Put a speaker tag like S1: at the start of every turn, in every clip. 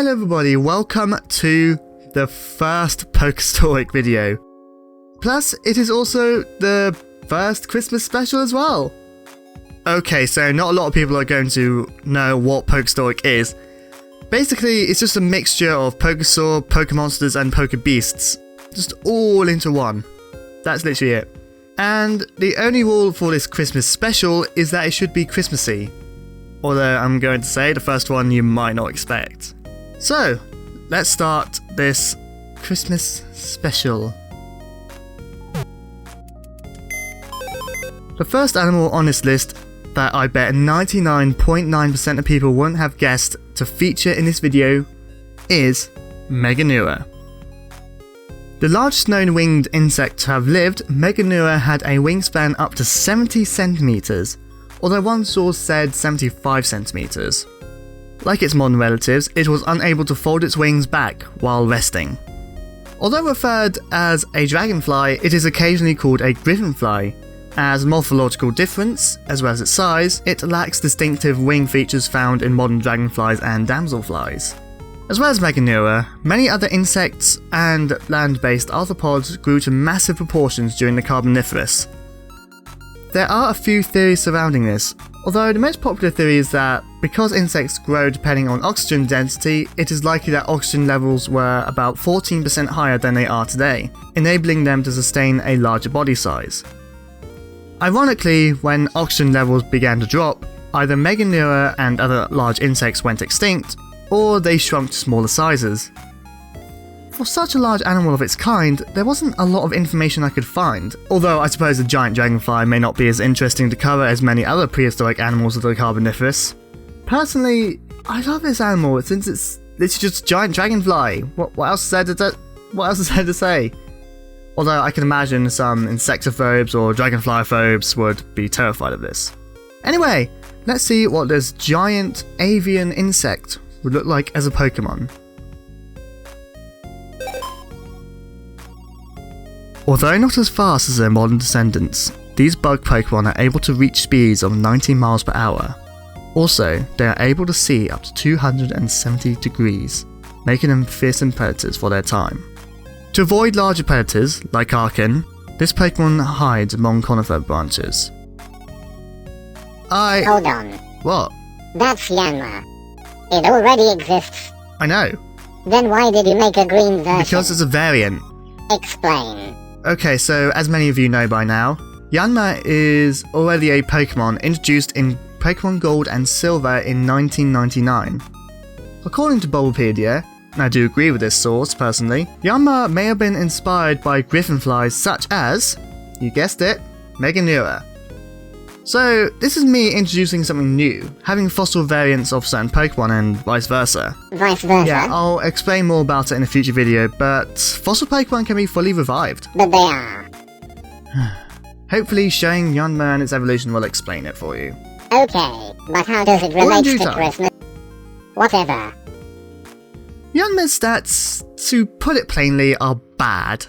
S1: Hello everybody, welcome to the first Pokestoric video. Plus, it is also the first Christmas special as well. Okay, so not a lot of people are going to know what Pokestoric is. Basically, it's just a mixture of Pokesaur, Pokemonsters and Pokebeasts. Just all into one. That's literally it. And the only rule for this Christmas special is that it should be Christmassy. Although I'm going to say the first one you might not expect. So, let's start this Christmas special. The first animal on this list that I bet 99.9% of people won't have guessed to feature in this video is Meganura. The largest known winged insect to have lived, Meganura had a wingspan up to 70 centimeters, although one source said 75 centimeters. Like its modern relatives, it was unable to fold its wings back while resting. Although referred as a dragonfly, it is occasionally called a griffinfly. As a morphological difference, as well as its size, it lacks distinctive wing features found in modern dragonflies and damselflies. As well as Meganura, many other insects and land-based arthropods grew to massive proportions during the Carboniferous. There are a few theories surrounding this, although the most popular theory is that because insects grow depending on oxygen density, it is likely that oxygen levels were about 14% higher than they are today, enabling them to sustain a larger body size. Ironically, when oxygen levels began to drop, either Meganura and other large insects went extinct, or they shrunk to smaller sizes. For such a large animal of its kind, there wasn't a lot of information I could find, although I suppose a giant dragonfly may not be as interesting to cover as many other prehistoric animals of the Carboniferous. Personally, I love this animal since it's just a giant dragonfly. What else is there to say? Although I can imagine some insectophobes or dragonflyophobes would be terrified of this. Anyway, let's see what this giant avian insect would look like as a Pokemon. Although not as fast as their modern descendants, these bug Pokemon are able to reach speeds of 90 miles per hour. Also, they are able to see up to 270 degrees, making them fearsome predators for their time. To avoid larger predators, like Arcan, this Pokemon hides among conifer branches.
S2: Hold on.
S1: What?
S2: That's Yanma. It already exists.
S1: I know.
S2: Then why did you make a green version?
S1: Because it's a variant.
S2: Explain.
S1: Okay, so as many of you know by now, Yanma is already a Pokemon introduced in Pokemon Gold and Silver in 1999. According to Bulbapedia, and I do agree with this source personally, Yanma may have been inspired by griffinflies such as, you guessed it, Meganura. So this is me introducing something new, having fossil variants of certain Pokemon and vice versa.
S2: Vice versa?
S1: Yeah, I'll explain more about it in a future video, but fossil Pokemon can be fully revived.
S2: But they are.
S1: Hopefully showing Yanma and its evolution will explain it for you.
S2: Okay, but how does it relate to Christmas? Whatever.
S1: Yanma's stats, to put it plainly, are bad.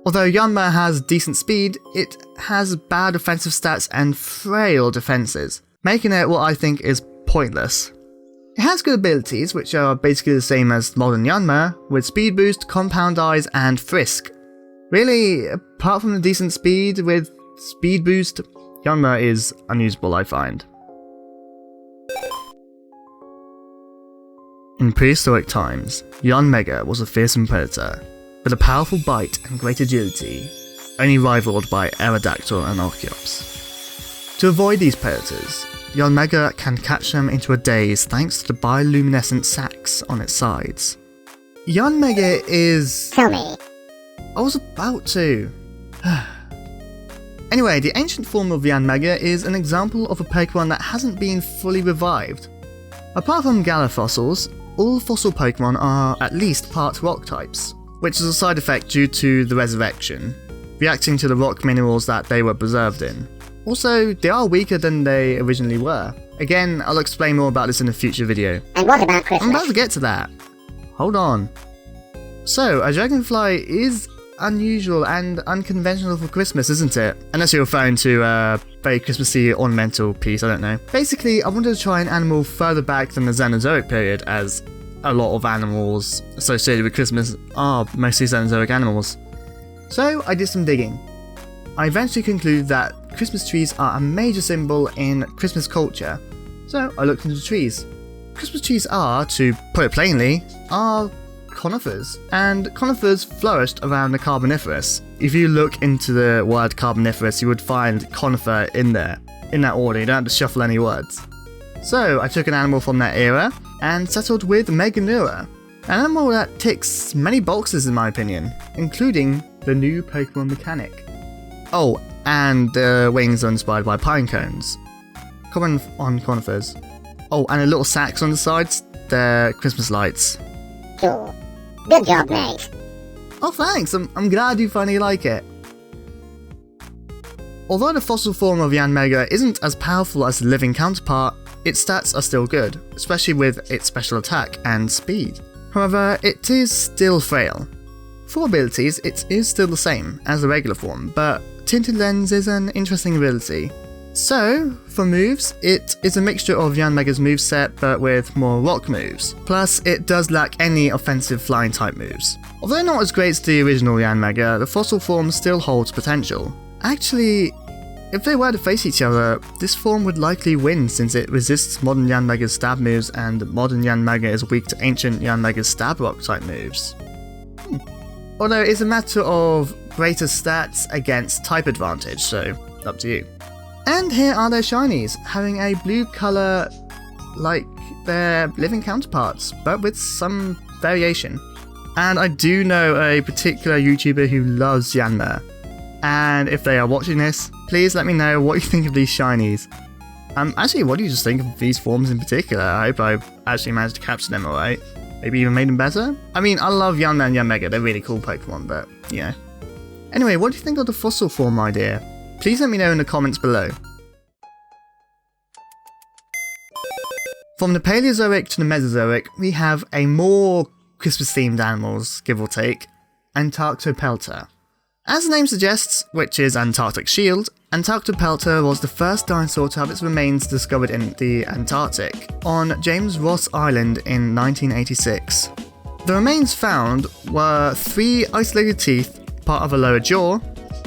S1: Although Yanma has decent speed, it has bad offensive stats and frail defenses, making it what I think is pointless. It has good abilities, which are basically the same as modern Yanma, with Speed Boost, Compound Eyes, and Frisk. Really, apart from the decent speed with Speed Boost, Yanma is unusable, I find. In prehistoric times, Yanmega was a fearsome predator, with a powerful bite and great agility, only rivaled by Aerodactyl and Archeops. To avoid these predators, Yanmega can catch them into a daze thanks to the bioluminescent sacs on its sides. Yanmega is...
S2: Tell me.
S1: I was about to. Anyway, the ancient form of Yanmega is an example of a Pokemon that hasn't been fully revived. Apart from Galafossils, all fossil Pokemon are at least part rock types, which is a side effect due to the resurrection, reacting to the rock minerals that they were preserved in. Also, they are weaker than they originally were. Again, I'll explain more about this in a future video.
S2: And what about Christmas?
S1: I'm about to get to that. Hold on. So, a dragonfly is unusual and unconventional for Christmas, isn't it? Unless you're referring to a very Christmassy ornamental piece, I don't know. Basically, I wanted to try an animal further back than the Cenozoic period, as a lot of animals associated with Christmas are mostly Cenozoic animals. So I did some digging. I eventually concluded that Christmas trees are a major symbol in Christmas culture, so I looked into trees. Christmas trees are, to put it plainly, are conifers, and conifers flourished around the Carboniferous. If you look into the word Carboniferous, you would find conifer in there, in that order. You don't have to shuffle any words. So I took an animal from that era and settled with Meganura, an animal that ticks many boxes in my opinion, including the new Pokemon mechanic. Oh, and the wings are inspired by pine cones, common on conifers. Oh, and the little sacks on the sides, they're Christmas lights.
S2: Cool. Good job, mate.
S1: Oh thanks, I'm glad you finally like it. Although the fossil form of Yanmega isn't as powerful as the living counterpart, its stats are still good, especially with its special attack and speed. However, it is still frail. For abilities, it is still the same as the regular form, but Tinted Lens is an interesting ability. So, for moves, it is a mixture of Yanmega's moveset but with more rock moves. Plus, it does lack any offensive flying type moves. Although not as great as the original Yanmega, the fossil form still holds potential. Actually, if they were to face each other, this form would likely win since it resists modern Yanmega's stab moves and modern Yanmega is weak to ancient Yanmega's stab rock type moves. Although it's a matter of greater stats against type advantage, so up to you. And here are their shinies, having a blue colour like their living counterparts, but with some variation. And I do know a particular YouTuber who loves Yanma, and if they are watching this, please let me know what you think of these shinies. Actually, what do you just think of these forms in particular? I hope I actually managed to capture them alright. Maybe even made them better? I mean, I love Yanma and Yanmega, they're really cool Pokemon, but, you know. Anyway, what do you think of the fossil form idea? Please let me know in the comments below. From the Paleozoic to the Mesozoic, we have a more Christmas-themed animals, give or take, Antarctopelta. As the name suggests, which is Antarctic Shield, Antarctopelta was the first dinosaur to have its remains discovered in the Antarctic, on James Ross Island in 1986. The remains found were 3 isolated teeth, part of a lower jaw,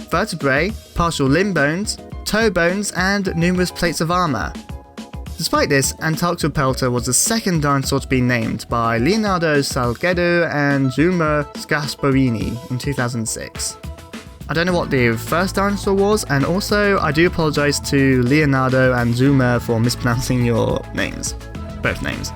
S1: vertebrae, partial limb bones, toe bones, and numerous plates of armour. Despite this, Antarctopelta was the second dinosaur to be named by Leonardo Salgado and Zuma Gasparini in 2006. I don't know what the first dinosaur was, and also I do apologise to Leonardo and Zuma for mispronouncing your names. Both names.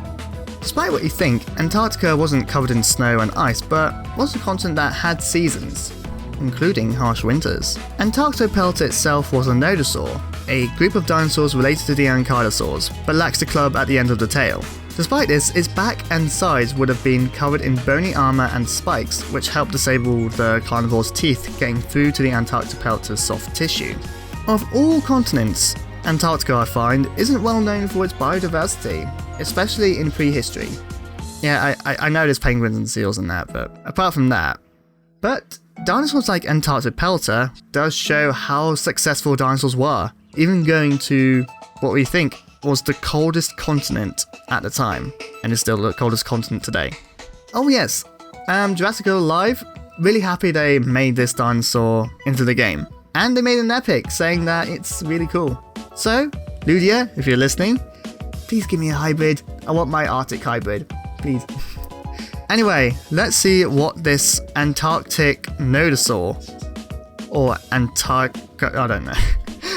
S1: Despite what you think, Antarctica wasn't covered in snow and ice, but was a continent that had seasons, including harsh winters. Antarctopelta itself was a nodosaur, a group of dinosaurs related to the ankylosaurs, but lacks the club at the end of the tail. Despite this, its back and sides would have been covered in bony armour and spikes, which helped disable the carnivore's teeth getting through to the Antarctopelta's soft tissue. Of all continents, Antarctica, I find, isn't well known for its biodiversity, especially in prehistory. Yeah, I know there's penguins and seals and that, but apart from that. But dinosaurs like Antarctopelta does show how successful dinosaurs were, even going to what we think was the coldest continent at the time, and is still the coldest continent today. Oh yes, Jurassic World Live, really happy they made this dinosaur into the game. And they made an epic saying that it's really cool. So, Ludia, if you're listening, please give me a hybrid. I want my Arctic hybrid, please. Anyway, let's see what this Antarctic nodosaur, or Antarctica, I don't know.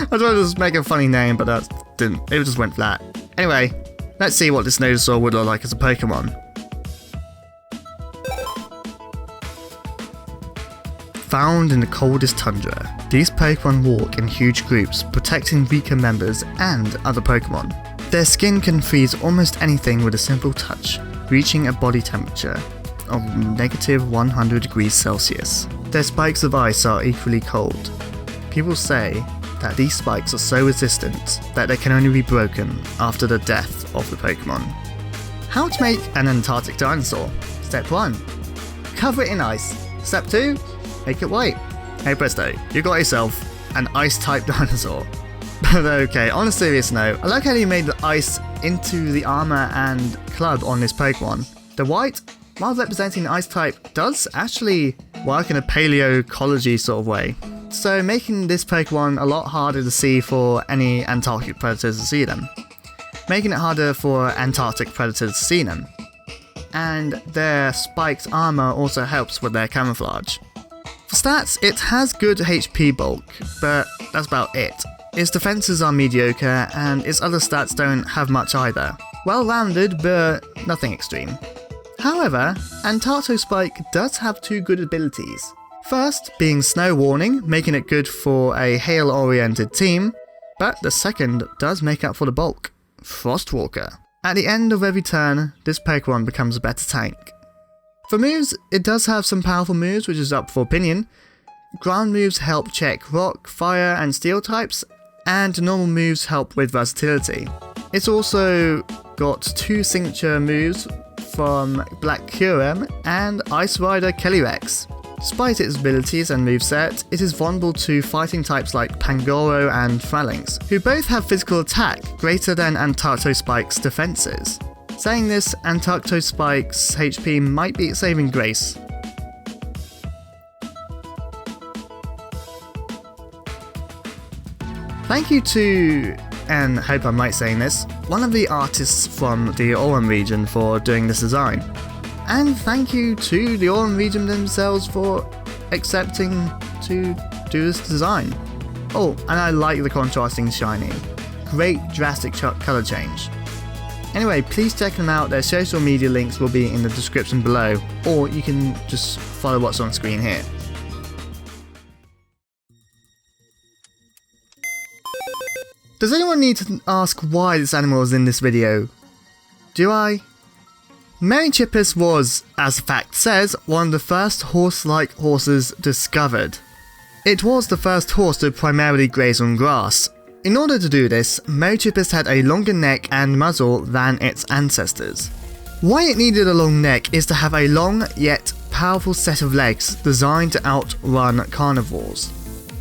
S1: I tried to just make a funny name, but that didn't, it just went flat. Anyway, let's see what this nodosaur would look like as a Pokemon. Found in the coldest tundra, these Pokemon walk in huge groups, protecting weaker members and other Pokemon. Their skin can freeze almost anything with a simple touch, reaching a body temperature of -100 degrees Celsius. Their spikes of ice are equally cold. People say that these spikes are so resistant that they can only be broken after the death of the Pokemon. How to make an Antarctic dinosaur? Step 1. Cover it in ice. Step 2. Make it white. Hey presto, you got yourself an ice-type dinosaur. But okay, on a serious note, I like how you made the ice into the armor and club on this Pokemon. The white, while representing the ice type, does actually work in a paleoecology sort of way, so making this Pokemon a lot harder to see for any Antarctic predators to see them, making it harder for Antarctic predators to see them. And their spiked armor also helps with their camouflage. For stats, it has good HP bulk, but that's about it. Its defenses are mediocre, and its other stats don't have much either. Well-rounded, but nothing extreme. However, Antarctospike does have two good abilities. First, being Snow Warning, making it good for a hail-oriented team, but the second does make up for the bulk, Frostwalker. At the end of every turn, this Pokemon becomes a better tank. For moves, it does have some powerful moves, which is up for opinion. Ground moves help check rock, fire, and steel types, and normal moves help with versatility. It's also got two signature moves from Black Kyurem and Ice Rider Calyrex. Despite its abilities and moveset, it is vulnerable to fighting types like Pangoro and Phalanx, who both have physical attack greater than Antarctospike's defenses. Saying this, Antarctospike's HP might be its saving grace. Thank you to, and hope I'm right saying this, one of the artists from the Aurum region for doing this design. And thank you to the Aurum region themselves for accepting to do this design. Oh, and I like the contrasting shiny. Great drastic colour change. Anyway, please check them out. Their social media links will be in the description below, or you can just follow what's on screen here. Does anyone need to ask why this animal is in this video? Do I? Merychippus was, as the fact says, one of the first horse-like horses discovered. It was the first horse to primarily graze on grass. In order to do this, Merychippus had a longer neck and muzzle than its ancestors. Why it needed a long neck is to have a long yet powerful set of legs designed to outrun carnivores.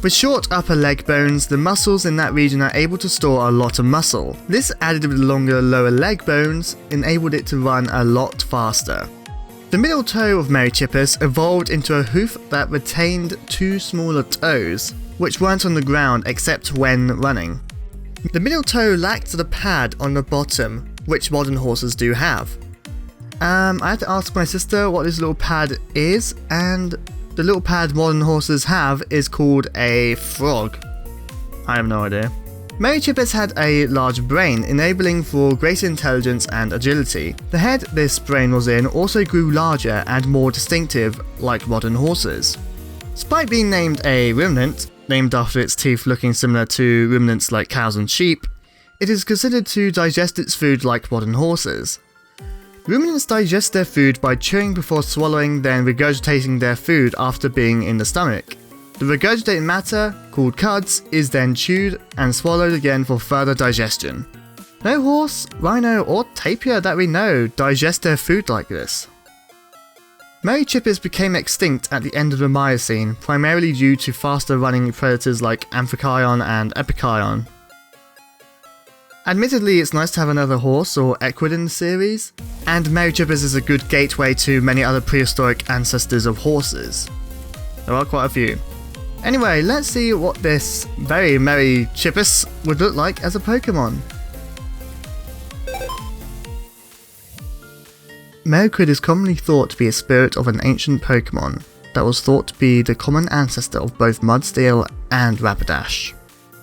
S1: With short upper leg bones, the muscles in that region are able to store a lot of muscle. This, added with longer lower leg bones, enabled it to run a lot faster. The middle toe of Merychippus evolved into a hoof that retained two smaller toes, which weren't on the ground except when running. The middle toe lacked the pad on the bottom, which modern horses do have. I had to ask my sister what this little pad is, and the little pad modern horses have is called a frog. I have no idea. Merychippus had a large brain, enabling for greater intelligence and agility. The head this brain was in also grew larger and more distinctive, like modern horses. Despite being named a ruminant, named after its teeth looking similar to ruminants like cows and sheep, it is considered to digest its food like modern horses. Ruminants digest their food by chewing before swallowing, then regurgitating their food after being in the stomach. The regurgitated matter, called cuds, is then chewed and swallowed again for further digestion. No horse, rhino, or tapir that we know digest their food like this. Merychippus became extinct at the end of the Miocene, primarily due to faster running predators like Amphichyon and Epicyon. Admittedly, it's nice to have another horse or equid in the series, and Merychippus is a good gateway to many other prehistoric ancestors of horses. There are quite a few. Anyway, let's see what this very Merychippus would look like as a Pokemon. Meryquid is commonly thought to be a spirit of an ancient Pokemon that was thought to be the common ancestor of both Mudsteel and Rapidash.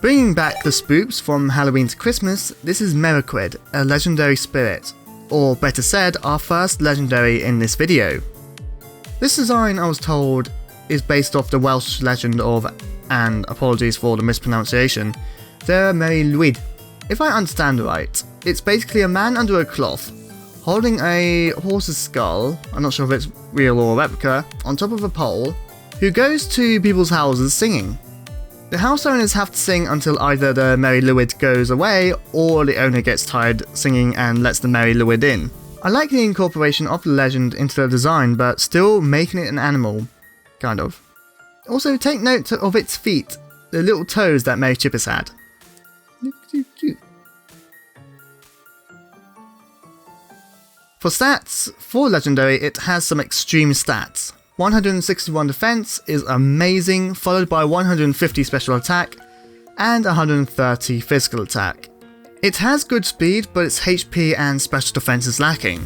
S1: Bringing back the spooks from Halloween to Christmas, this is Meryquid, a legendary spirit, or better said, our first legendary in this video. This design, I was told, is based off the Welsh legend of, and apologies for the mispronunciation, the Merry Luid. If I understand right, it's basically a man under a cloth, holding a horse's skull, I'm not sure if it's real or replica, on top of a pole, who goes to people's houses singing. The house owners have to sing until either the Merry Luid goes away, or the owner gets tired singing and lets the Merry Luid in. I like the incorporation of the legend into the design, but still making it an animal. Kind of. Also, take note of its feet, the little toes that Merychippus had. For stats, for Legendary, it has some extreme stats. 161 defense is amazing, followed by 150 special attack and 130 physical attack. It has good speed, but its HP and special defense is lacking.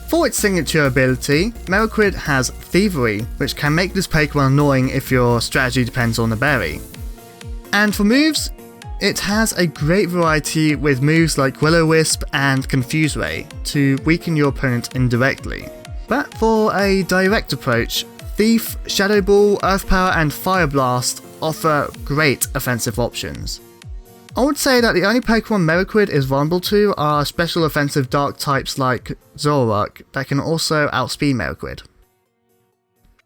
S1: For its signature ability, Meroquid has Thievery, which can make this Pokemon annoying if your strategy depends on the berry. And for moves, it has a great variety with moves like Will-O-Wisp and Confuse Ray to weaken your opponent indirectly. But for a direct approach, Thief, Shadow Ball, Earth Power and Fire Blast offer great offensive options. I would say that the only Pokemon Meroquid is vulnerable to are special offensive dark types like Zoroark that can also outspeed Meroquid.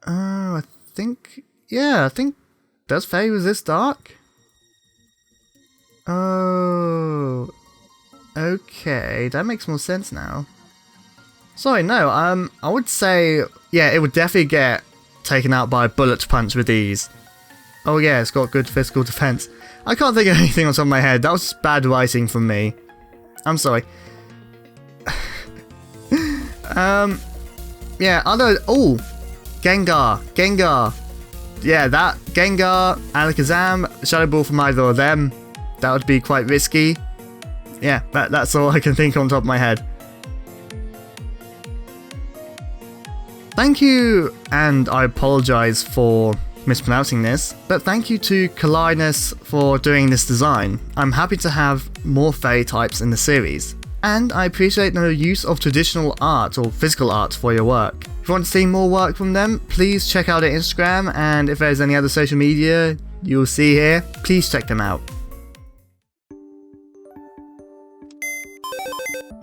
S1: I think does Fairy resist dark? Oh, okay, that makes more sense now. Sorry, no, I would say, yeah, it would definitely get taken out by Bullet Punch with ease. Oh yeah, it's got good physical defense. I can't think of anything on top of my head. That was just bad writing from me. I'm sorry. Yeah, other... Oh! Gengar. Yeah, that. Gengar, Alakazam, Shadow Ball from either of them. That would be quite risky. Yeah, that's all I can think on top of my head. Thank you, and I apologize for mispronouncing this, but thank you to Kalinus for doing this design. I'm happy to have more fairy types in the series, and I appreciate the use of traditional art or physical art for your work. If you want to see more work from them, please check out their Instagram, and if there's any other social media you'll see here, please check them out.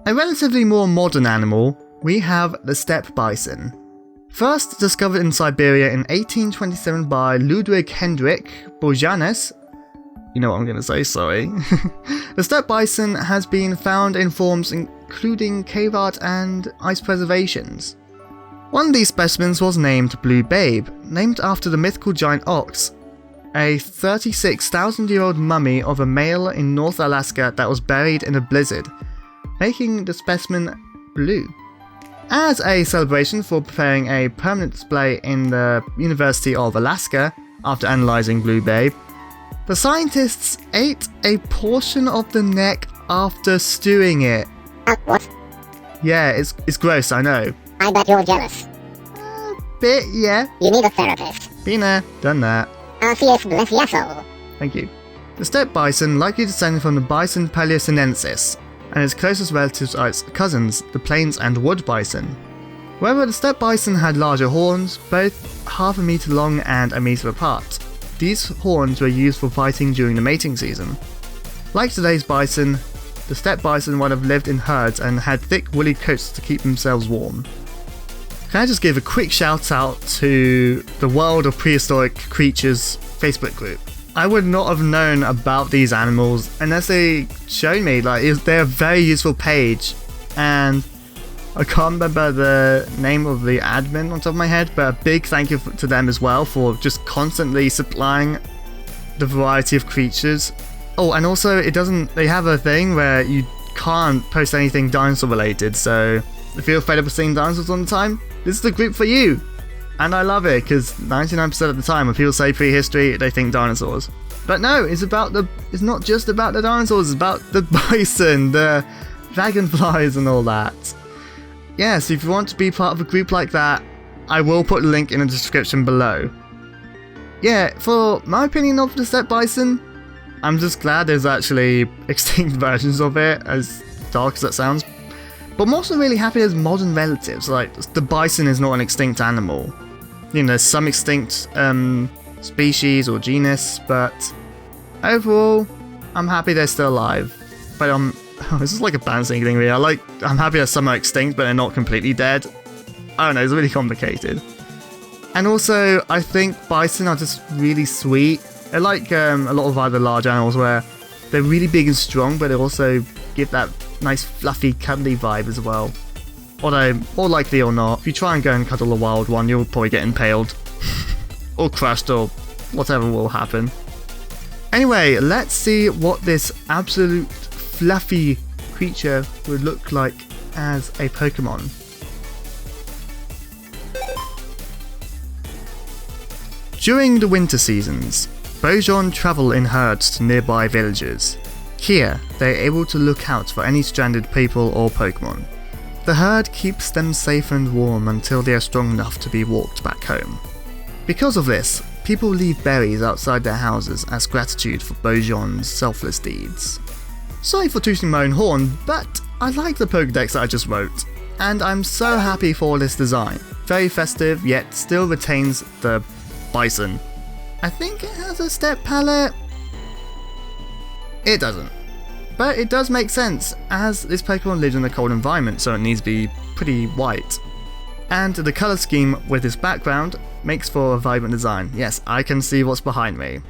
S1: A relatively more modern animal, we have the steppe bison. First discovered in Siberia in 1827 by Ludwig Hendrik Bojanus. You know what I'm going to say, sorry. The steppe bison has been found in forms including cave art and ice preservations. One of these specimens was named Blue Babe, named after the mythical giant ox, a 36,000-year-old mummy of a male in North Alaska that was buried in a blizzard, making the specimen blue. As a celebration for preparing a permanent display in the University of Alaska after analysing Blue Babe, the scientists ate a portion of the neck after stewing it.
S2: What?
S1: Yeah, it's gross, I know.
S2: I bet you're jealous.
S1: A bit, yeah.
S2: You need a therapist.
S1: Been there, done that.
S2: Arceus bless your soul.
S1: Thank you. The steppe bison likely descended from the Bison paleosinensis, and its closest relatives are its cousins, the plains and wood bison. However, the steppe bison had larger horns, both half a meter long and a meter apart. These horns were used for fighting during the mating season. Like today's bison, the steppe bison would have lived in herds and had thick woolly coats to keep themselves warm. Can I just give a quick shout out to the World of Prehistoric Creatures Facebook group? I would not have known about these animals unless they showed me. They're a very useful page, and I can't remember the name of the admin on top of my head, but a big thank you to them as well for just constantly supplying the variety of creatures. Oh, and also they have a thing where you can't post anything dinosaur related, so if you're fed up with seeing dinosaurs all the time, this is the group for you. And I love it, because 99% of the time when people say prehistory, they think dinosaurs. But no, it's not just about the dinosaurs, it's about the bison, the dragonflies and all that. Yeah, so if you want to be part of a group like that, I will put a link in the description below. Yeah, for my opinion of the steppe bison, I'm just glad there's actually extinct versions of it, as dark as that sounds. But I'm also really happy there's modern relatives, like the bison is not an extinct animal. You know, there's some extinct species or genus, but overall, I'm happy they're still alive. But this is like a balancing thing really. I'm happy that some are extinct, but they're not completely dead. I don't know, it's really complicated. And also, I think bison are just really sweet. They're like a lot of other large animals where they're really big and strong, but they also give that nice fluffy cuddly vibe as well. Although, more likely or not, if you try and go and cuddle a wild one, you'll probably get impaled. Or crushed, or whatever will happen. Anyway, let's see what this absolute fluffy creature would look like as a Pokemon. During the winter seasons, Bojan travel in herds to nearby villages. Here, they are able to look out for any stranded people or Pokemon. The herd keeps them safe and warm until they are strong enough to be walked back home. Because of this, people leave berries outside their houses as gratitude for Bojan's selfless deeds. Sorry for tooting my own horn, but I like the Pokédex that I just wrote, and I'm so happy for this design. Very festive, yet still retains the bison. I think it has a step palette. It doesn't. But it does make sense, as this Pokemon lives in a cold environment, so it needs to be pretty white. And the colour scheme with this background makes for a vibrant design. Yes, I can see what's behind me.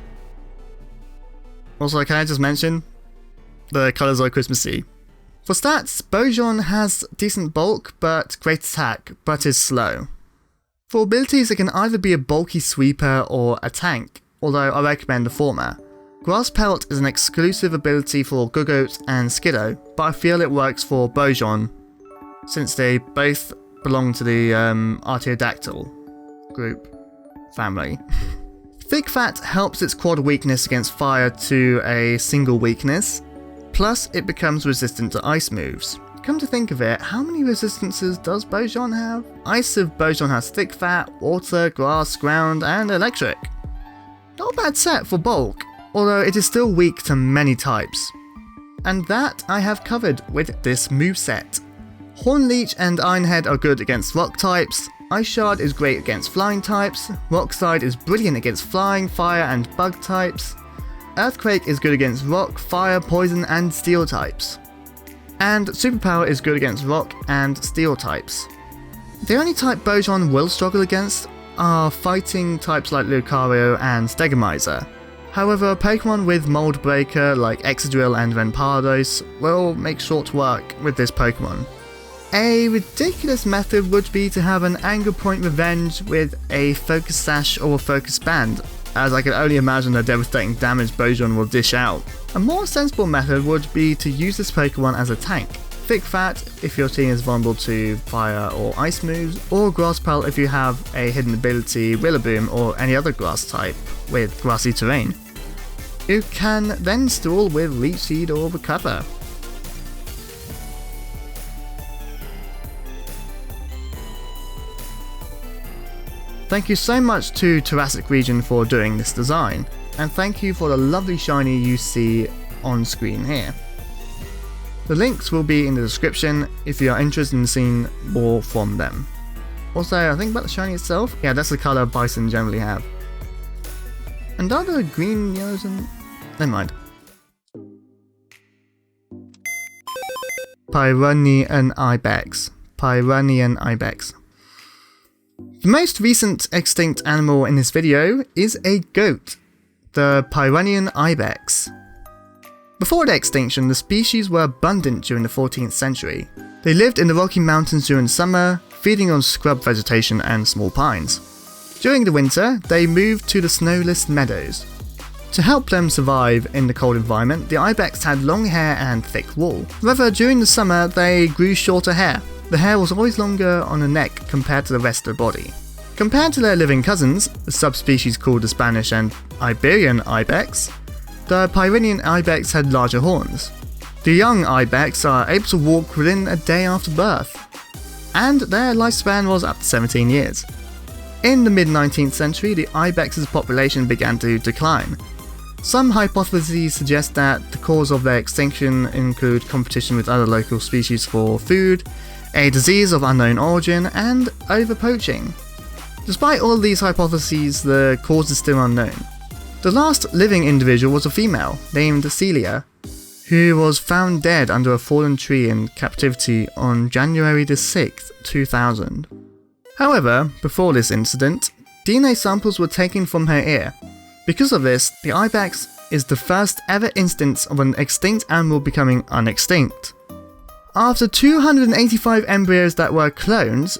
S1: Also, can I just mention? The colours are Christmassy. For stats, Bojan has decent bulk, but great attack, but is slow. For abilities, it can either be a bulky sweeper or a tank, although I recommend the former. Grass Pelt is an exclusive ability for Gugoat and Skiddo, but I feel it works for Bojan, since they both belong to the Artiodactyl group family. Thick Fat helps its quad weakness against fire to a single weakness, plus it becomes resistant to ice moves. Come to think of it, how many resistances does Bojan have? Ice of Bojan has Thick Fat, Water, Grass, Ground, and Electric. Not a bad set for bulk, although it is still weak to many types. And that I have covered with this moveset. Hornleech and Ironhead are good against rock types, Ice Shard is great against flying types, Rock Slide is brilliant against flying, fire, and bug types, Earthquake is good against rock, fire, poison, and steel types. And Superpower is good against rock and steel types. The only type Bojan will struggle against are fighting types like Lucario and Stegomizer. However, Pokemon with Mold Breaker like Excadrill and Rampardos will make short work with this Pokemon. A ridiculous method would be to have an Anger Point Revenge with a Focus Sash or a Focus Band, as I can only imagine the devastating damage Bojan will dish out. A more sensible method would be to use this Pokemon as a tank. Thick Fat if your team is vulnerable to fire or ice moves, or Grass Pelt if you have a hidden ability, Rillaboom, or any other grass type with grassy terrain. You can then stall with Leech Seed or Recover. Thank you so much to Jurassic Region for doing this design, and thank you for the lovely shiny you see on screen here. The links will be in the description if you are interested in seeing more from them. Also, I think about the shiny itself, yeah, that's the colour bison generally have. And are there green, yellows, and... never mind. Pyrrhonian Ibex. Pyrrhonian Ibex. The most recent extinct animal in this video is a goat, the Pyrrhonian Ibex. Before their extinction, the species were abundant during the 14th century. They lived in the Rocky Mountains during summer, feeding on scrub vegetation and small pines. During the winter, they moved to the snowless meadows. To help them survive in the cold environment, the Ibex had long hair and thick wool. However, during the summer, they grew shorter hair. The hair was always longer on the neck compared to the rest of the body. Compared to their living cousins, the subspecies called the Spanish and Iberian Ibex, the Pyrrhonian Ibex had larger horns. The young Ibex are able to walk within a day after birth, and their lifespan was up to 17 years. In the mid-19th century, the Ibex's population began to decline. Some hypotheses suggest that the cause of their extinction include competition with other local species for food, a disease of unknown origin, and overpoaching. Despite all of these hypotheses, the cause is still unknown. The last living individual was a female, named Celia, who was found dead under a fallen tree in captivity on January 6, 2000. However, before this incident, DNA samples were taken from her ear. Because of this, the Ibex is the first ever instance of an extinct animal becoming unextinct. After 285 embryos that were clones,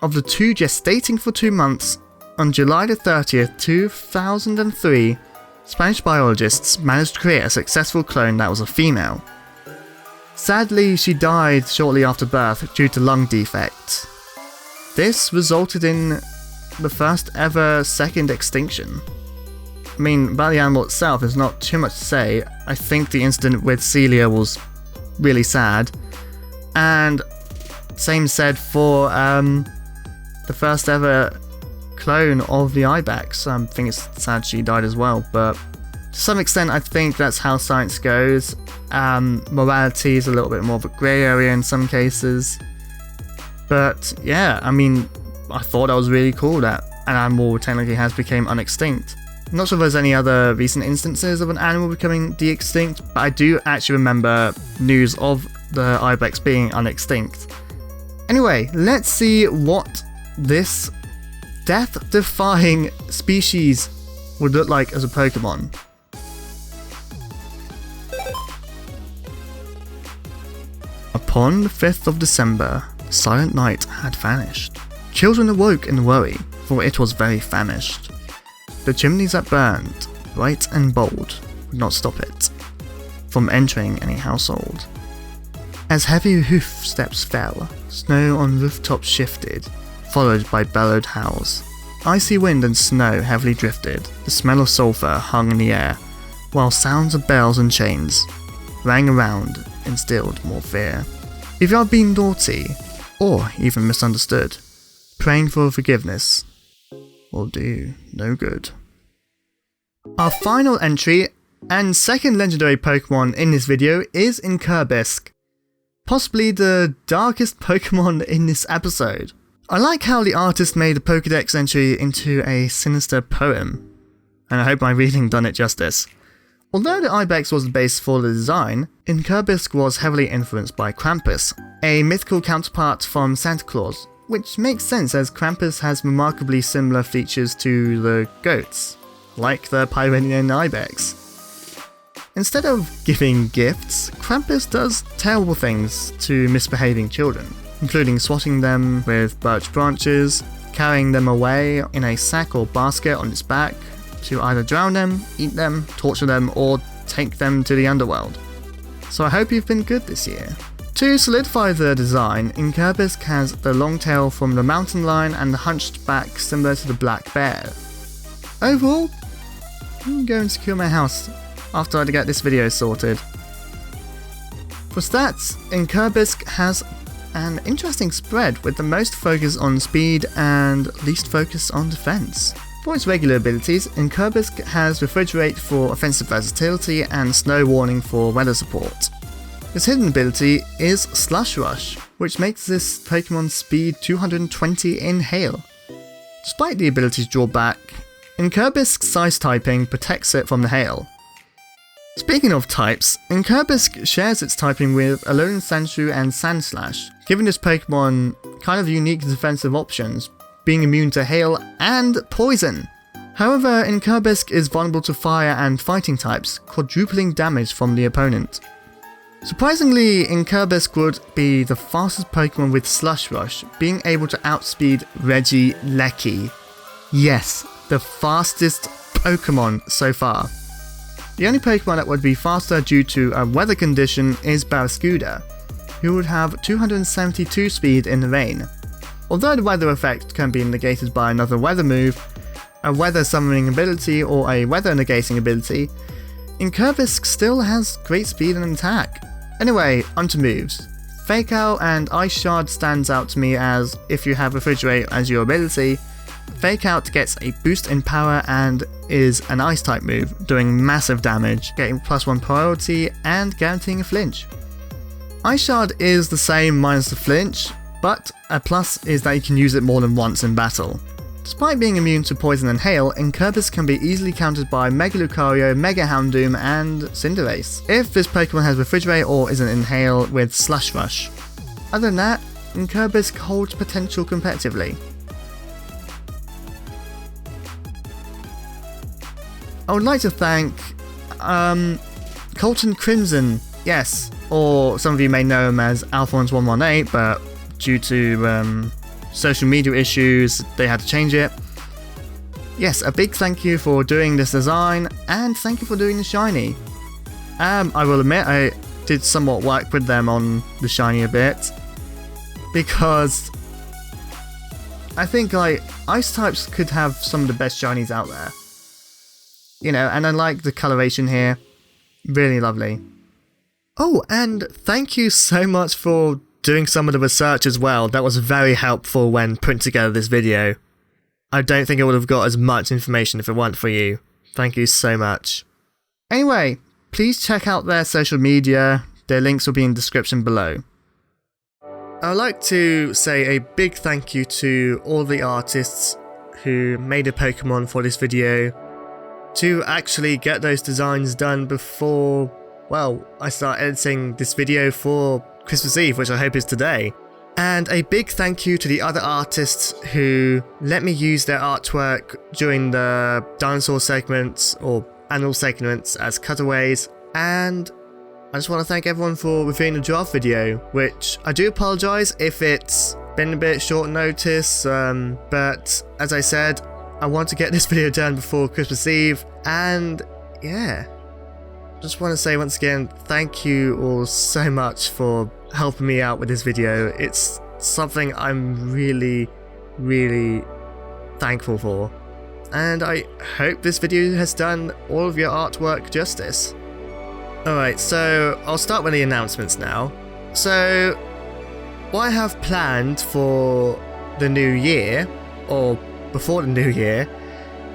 S1: of the two gestating for 2 months, on July 30th, 2003, Spanish biologists managed to create a successful clone that was a female. Sadly, she died shortly after birth due to lung defects. This resulted in the first ever second extinction. I mean, about the animal itself, there's not too much to say. I think the incident with Celia was really sad. And same said for the first ever clone of the ibex. I think it's sad she died as well, but to some extent I think that's how science goes. Morality is a little bit more of a grey area in some cases. But yeah, I mean, I thought that was really cool that an animal technically has become unextinct. I'm not sure if there's any other recent instances of an animal becoming de-extinct, but I do actually remember news of the ibex being unextinct. Anyway, let's see what this death-defying species would look like as a Pokemon. Upon the 5th of December, the silent night had vanished. Children awoke in worry, for it was very famished. The chimneys that burned, bright and bold, would not stop it from entering any household. As heavy hoof steps fell, snow on rooftops shifted, followed by bellowed howls. Icy wind and snow heavily drifted, the smell of sulphur hung in the air, while sounds of bells and chains rang around, instilled more fear. If you have been naughty, or even misunderstood, praying for forgiveness will do no good. Our final entry and second legendary Pokemon in this video is Incurbisk, possibly the darkest Pokemon in this episode. I like how the artist made the Pokédex entry into a sinister poem, and I hope my reading done it justice. Although the ibex was the base for the design, Incurbisk was heavily influenced by Krampus, a mythical counterpart from Santa Claus, which makes sense as Krampus has remarkably similar features to the goats, like the Pyrenean ibex. Instead of giving gifts, Krampus does terrible things to misbehaving children, including swatting them with birch branches, carrying them away in a sack or basket on its back to either drown them, eat them, torture them, or take them to the underworld. So I hope you've been good this year. To solidify the design, Incurbisk has the long tail from the mountain lion and the hunched back similar to the black bear. Overall, I'm going to secure my house after I get this video sorted. For stats, Incurbisk has an interesting spread with the most focus on speed and least focus on defense. For its regular abilities, Incurbisk has Refrigerate for offensive versatility and Snow Warning for weather support. Its hidden ability is Slush Rush, which makes this Pokemon's speed 220 in Hail. Despite the ability's drawback, Incurbisk's size typing protects it from the hail. Speaking of types, Incurbisk shares its typing with Alolan Sandshrew and Sandslash, giving this Pokemon kind of unique defensive options, being immune to hail and poison. However, Incurbisk is vulnerable to fire and fighting types, quadrupling damage from the opponent. Surprisingly, Incurbisk would be the fastest Pokemon with Slush Rush, being able to outspeed Regieleki. Yes, the fastest Pokemon so far. The only Pokemon that would be faster due to a weather condition is Barraskewda, who would have 272 speed in the rain. Although the weather effect can be negated by another weather move, a weather summoning ability or a weather negating ability, Incurbisk still has great speed and attack. Anyway, onto moves. Fake Out and Ice Shard stands out to me as, if you have Refrigerate as your ability, Fake Out gets a boost in power and is an Ice type move, doing massive damage, getting +1 priority and guaranteeing a flinch. Ice Shard is the same minus the flinch, but a plus is that you can use it more than once in battle. Despite being immune to poison and hail, Incurbisk can be easily countered by Mega Lucario, Mega Houndoom, and Cinderace, if this Pokemon has Refrigerate or isn't in hail with Slush Rush. Other than that, Incurbisk holds potential competitively. I would like to thank Colton Crimson, yes, or some of you may know him as Alphonse118, but due to social media issues, they had to change it. Yes, a big thank you for doing this design, and thank you for doing the shiny. I will admit, I did somewhat work with them on the shiny a bit, because I think like ice types could have some of the best shinies out there. You know, and I like the coloration here. Really lovely. Oh, and thank you so much for doing some of the research as well. That was very helpful when putting together this video. I don't think I would have got as much information if it weren't for you. Thank you so much. Anyway, please check out their social media. Their links will be in the description below. I'd like to say a big thank you to all the artists who made a Pokemon for this video, to actually get those designs done before, well, I start editing this video for Christmas Eve, which I hope is today. And a big thank you to the other artists who let me use their artwork during the dinosaur segments or animal segments as cutaways. And I just want to thank everyone for reviewing the draft video, which I do apologise if it's been a bit short notice, but as I said, I want to get this video done before Christmas Eve, and yeah, just want to say once again, thank you all so much for helping me out with this video. It's something I'm really, really thankful for, and I hope this video has done all of your artwork justice. Alright, so I'll start with the announcements now. So, what I have planned for the new year, or before the new year,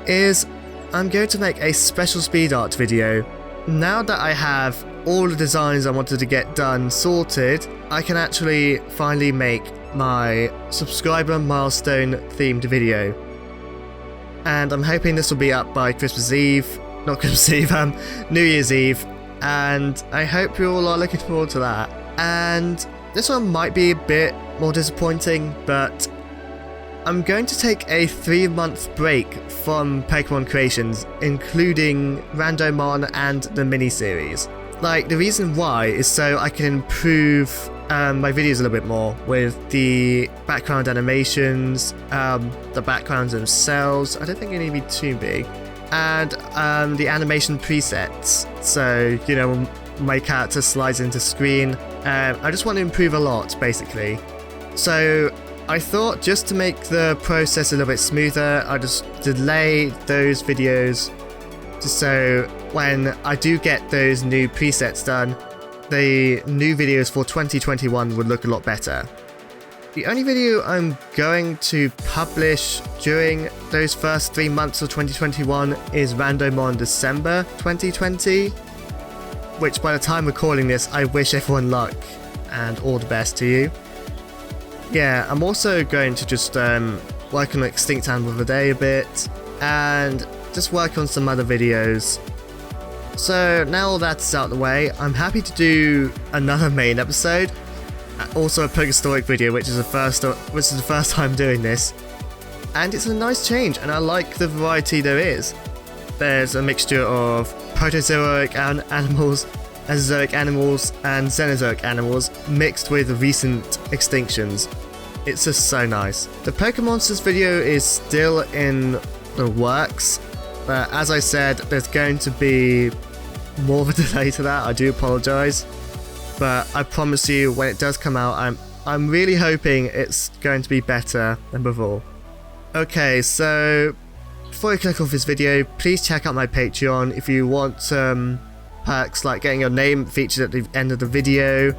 S1: is I'm going to make a special speed art video. Now that I have all the designs I wanted to get done sorted, I can actually finally make my subscriber milestone themed video. And I'm hoping this will be up by Christmas Eve, not Christmas Eve, New Year's Eve. And I hope you all are looking forward to that. And this one might be a bit more disappointing, but I'm going to take a 3-month break from Pokemon creations, including Randomon and the mini-series. Like, the reason why is so I can improve my videos a little bit more with the background animations, the backgrounds themselves. I don't think they need to be too big. And the animation presets, so you know when my character slides into screen. I just want to improve a lot, basically. So I thought, just to make the process a little bit smoother, I just delay those videos just so when I do get those new presets done, the new videos for 2021 would look a lot better. The only video I'm going to publish during those first 3 months of 2021 is Randomon December 2020, which by the time recording this, I wish everyone luck and all the best to you. Yeah, I'm also going to just work on Extinct Animal of the Day a bit, and just work on some other videos. So now all that's out of the way, I'm happy to do another main episode. Also a Pokehistoric video, which is the first time doing this, and it's a nice change, and I like the variety there is. There's a mixture of Protozoic animals, Mesozoic animals, and Cenozoic animals mixed with recent extinctions. It's just so nice. The Pokemonsters video is still in the works, but as I said, there's going to be more of a delay to that. I do apologise. But I promise you, when it does come out, I'm really hoping it's going to be better than before. Okay, so before you click off this video, please check out my Patreon if you want perks like getting your name featured at the end of the video,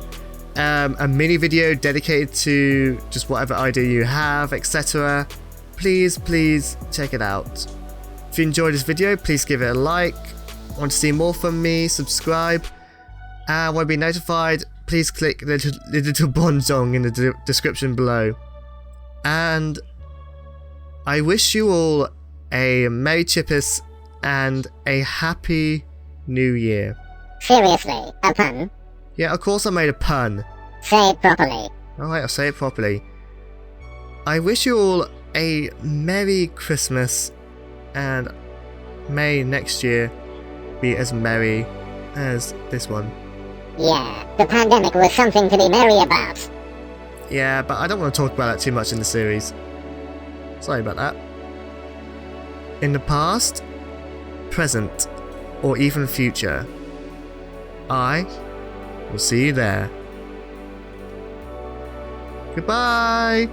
S1: a mini video dedicated to just whatever idea you have, etc. Please check it out. If you enjoyed this video, please give it a like. Want to see more from me, subscribe. Want to be notified, please click the little bonzong in the description below. And I wish you all a Merry Chippus and a Happy New Year.
S2: Seriously, a pun?
S1: Yeah, of course I made a pun.
S2: Say it properly.
S1: Alright, I'll say it properly. I wish you all a Merry Christmas, and may next year be as merry as this one.
S2: Yeah, the pandemic was something to be merry about.
S1: Yeah, but I don't want to talk about that too much in the series. Sorry about that. In the past, present, or even future, I will see you there. Goodbye!